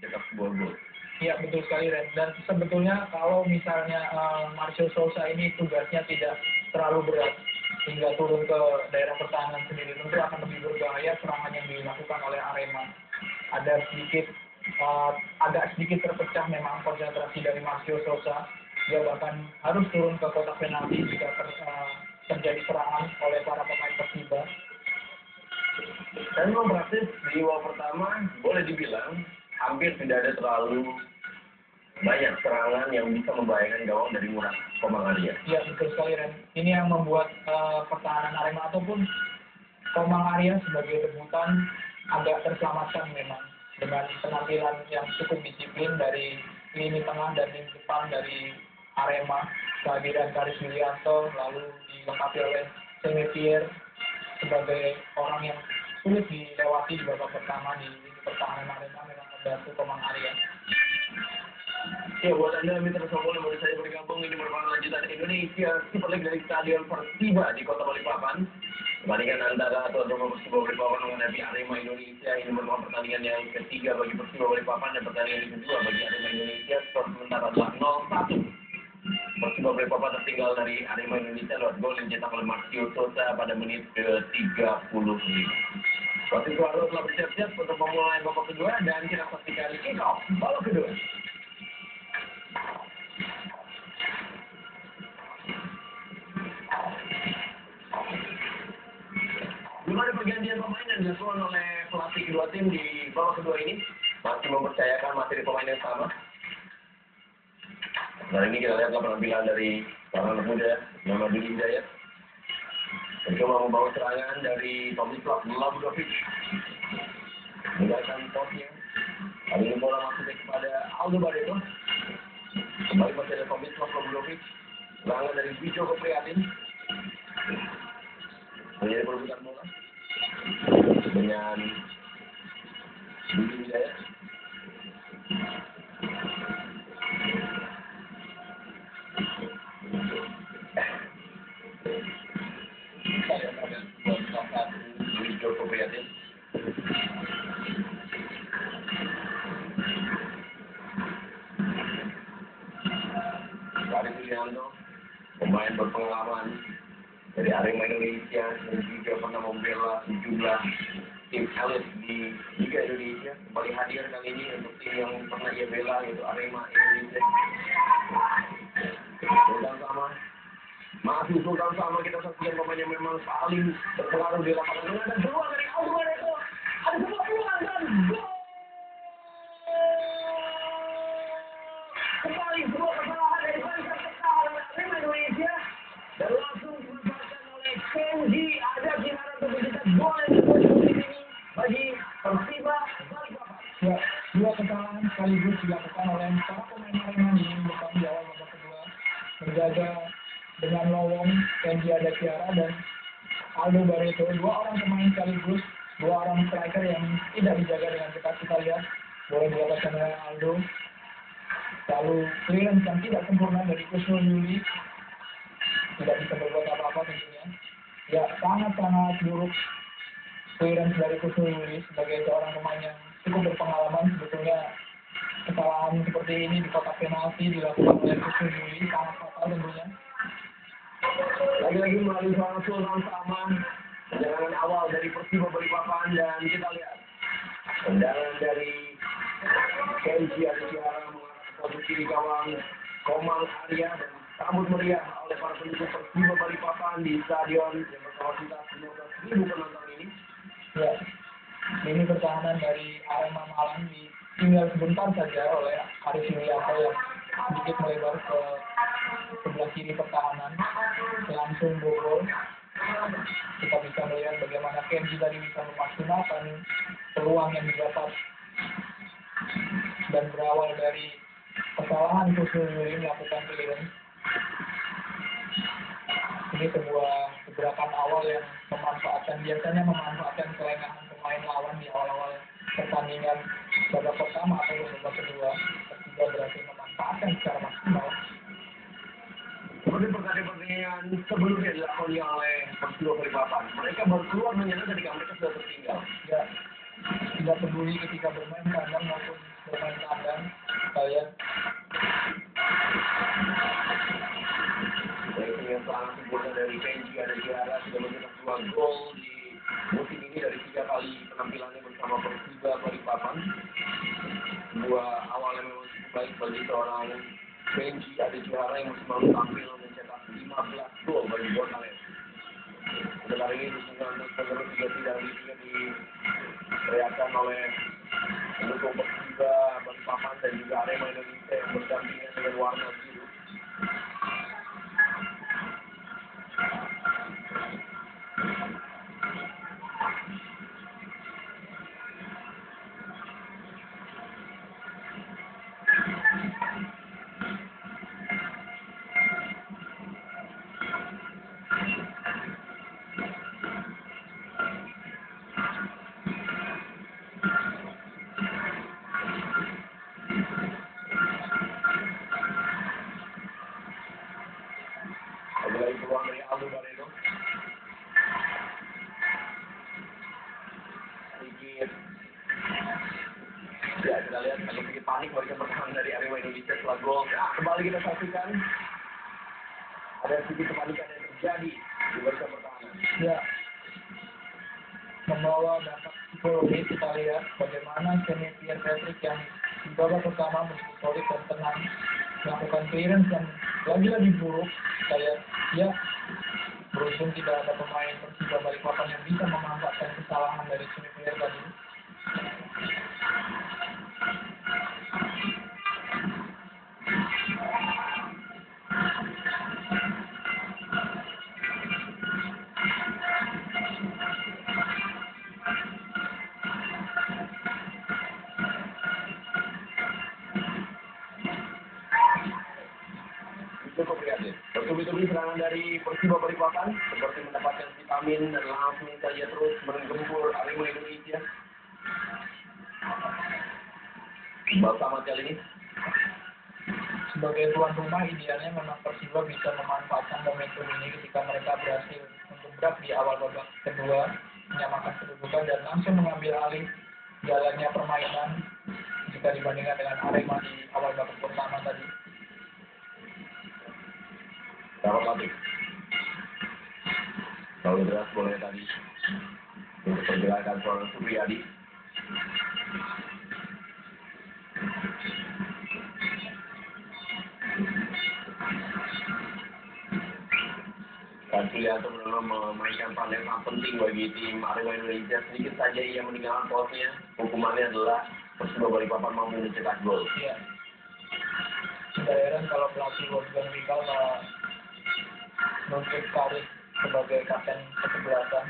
cetak sebuah gol. Iya betul sekali Ren. Dan sebetulnya kalau misalnya Marcelo Sousa ini tugasnya tidak terlalu berat hingga turun ke daerah pertahanan sendiri, tentu akan lebih berbahaya serangan yang dilakukan oleh Arema. Ada sedikit agak sedikit terpecah memang konsentrasi dari Marcelo Sousa. Dia bahkan harus turun ke kotak penalti jika terjadi serangan oleh para pemain Persiba. Dan memang praktis di babak pertama boleh dibilang hampir tidak ada terlalu banyak serangan yang bisa membahayakan gawang dari Murat Komang Arya. Iya betul sekali Ren. Ini yang membuat pertahanan Arema ataupun Komang Arya sebagai debutan agak terselamatkan memang dengan penampilan yang cukup disiplin dari lini tengah dan lini depan dari Arema, kehadiran Karis Yulianto lalu dilengkapi oleh Semetier sebagai orang yang sulit dilewati di babak pertama di lini pertahanan Arema memang membantu Komang Arya. Ya, buat Anda mitra sepak bola baru saya bergabung, ini merupakan lanjutan Indonesia Super League dari Stadion Persiba di Kota Balikpapan. Pertandingan antara tuan rumah Persiba Balikpapan menghadapi Arema Indonesia. Ini merupakan pertandingan yang ketiga bagi Persiba Balikpapan dan pertandingan yang kedua bagi Arema Indonesia. Skor sementara adalah 0-1. Persiba Balikpapan tertinggal dari Arema Indonesia lewat gol yang dicetak oleh Marcelo Sousa pada menit ke-35. Wasit baru telah bersiap-siap untuk memulai babak kedua dan kita saksikan kick off babak kedua. Belum ada pergantian pemain yang dilakukan oleh pelatih kedua tim di babak kedua ini. Masih mempercayakan materi pemain yang sama. Nah ini kita lihat penampilan dari para anak muda nama Duli Hidayat. Mencoba membawa serangan dari Tomislav Labudovic. Meninggalkan posnya. Kali ini bola masuknya kepada Aldo Barreto. Kembali masih ada Tomislav Labudovic. Serangan dari Bijo Kepriatin. Menjadi perebutan bola dengan Duli Hidayat. Bijo Kepriatin. Karis Yulianto, pemain berpengalaman dari Arema Indonesia dan juga pernah membela sejumlah tim elit di Liga Indonesia. Kembali hadir kali ini untuk tim yang pernah ia bela yaitu Arema Indonesia. Sultan Sama, masih Sultan Sama, kita saksikan pemain yang memang paling berpengaruh di lapangan tengah dan keluar dari Aldo Barreto. Ada sebuah peluang dan gol. Kembali sebuah kesalahan dari barisan pertahanan Arema Indonesia dan langsung dimanfaatkan oleh Kenji. Ada gimana untuk mencetak gol yang kedua ini bagi Persiba Balikpapan. Ya, dua kesalahan sekaligus dilakukan oleh para pemain Arema di depan di awal babak kedua. Menjaga dengan lowong Kenji Adaciara dan Aldo Barreto, dua orang pemain sekaligus, dua orang striker yang tidak dijaga dengan ketat. Kita lihat bola didapatkan oleh Aldo. Lalu clearance yang tidak sempurna dari Kusnul Yuli, tidak bisa berbuat apa-apa tentunya. Ya, sangat-sangat buruk clearance dari Kusnul Yuli sebagai seorang pemain yang cukup berpengalaman. Sebetulnya kesalahan seperti ini di kotak penalti dilakukan oleh Kusnul Yuli sangat fatal tentunya. Lagi-lagi melalui seorang Sultan Sama, tendangan awal dari Persiba Balikpapan dan kita lihat tendangan dari Kenji Adaciara posisi di gawang Komang Arya dan sambut meriah oleh para pendukung Persiba Balikpapan di stadion yang berkapasitas 15.000 penonton ini. Ya, ini pertahanan dari Arema Malang tinggal sebentar saja oleh Karis Yulianto yang sedikit melebar ke sebelah kiri pertahanan, langsung bobol. Kita bisa melihat bagaimana Kenji tadi bisa memaksimalkan peluang yang didapat dan berawal dari kesalahan Kusnul Yuli melakukan clearance. Ini sebuah gebrakan awal yang biasanya memanfaatkan kelengahan pemain lawan di awal-awal pertandingan babak pertama atau babak kedua. Persija berhasil memanfaatkan secara maksimal. Seperti pertandingan sebelumnya dilakukan oleh Persiba Balikpapan, mereka baru keluar menyerang ketika mereka sudah tertinggal. Ya, tidak peduli ketika bermain kandang maupun bermain kita lihat. Rating yang sangat sempurna dari Kenji Aditya sudah mencetak 2 gol di musim ini dari 3 kali penampilannya bersama Persija Balikpapan. Sebuah awal yang memang cukup baik bagi seorang Kenji Aditya yang musim lalu tampil mencetak 15 gol bagi Bornales. Sebentar ini dukungan terus juga tidak hanya diteriakan oleh pendukung Persija Balikpapan dan juga Arema Indonesia yang berdampingan dengan warna biru. Dari peluang dari Aldo Barreto. Sedikit. Ya, kita lihat agak sedikit panik barisan pertahanan dari Arema Indonesia setelah gol. Ya, kembali kita saksikan. Ada sedikit kepanikan yang terjadi di barisan pertahanan. Ya, membawa dampak psikologis. Kita lihat bagaimana Semipian Patrick yang di babak pertama begitu solid dan tenang melakukan clearance yang lagi-lagi buruk. Kita lihat, ya, beruntung tidak ada pemain Persija Balikpapan yang bisa memanfaatkan kesalahan dari Semipian tadi. Cukup prihatin. Bertubi-tubi serangan dari Persija Balikpapan seperti mendapatkan vitamin dan langsung saja terus menggempur Arema Indonesia. Bal tamat kali ini. Sebagai tuan rumah, idealnya memang Persija bisa memanfaatkan momentum ini ketika mereka berhasil mengebrak di awal babak kedua, menyamakan kedudukan dan langsung mengambil alih jalannya permainan jika dibandingkan dengan Arema di awal babak pertama tadi. Dapat latih. Lalu deras boleh tadi untuk pergerakan seorang Supriyadi. Dan Sulianto benar memainkan peran yang sangat penting bagi tim Arema Indonesia. Sedikit saja ia meninggalkan posnya. Hukumannya adalah Persija Balikpapan mampu mencetak gol. Iya. Tidak heran kalau pelatih Wolfgang Riedel menuntut Karis sebagai kapten kesebelasan.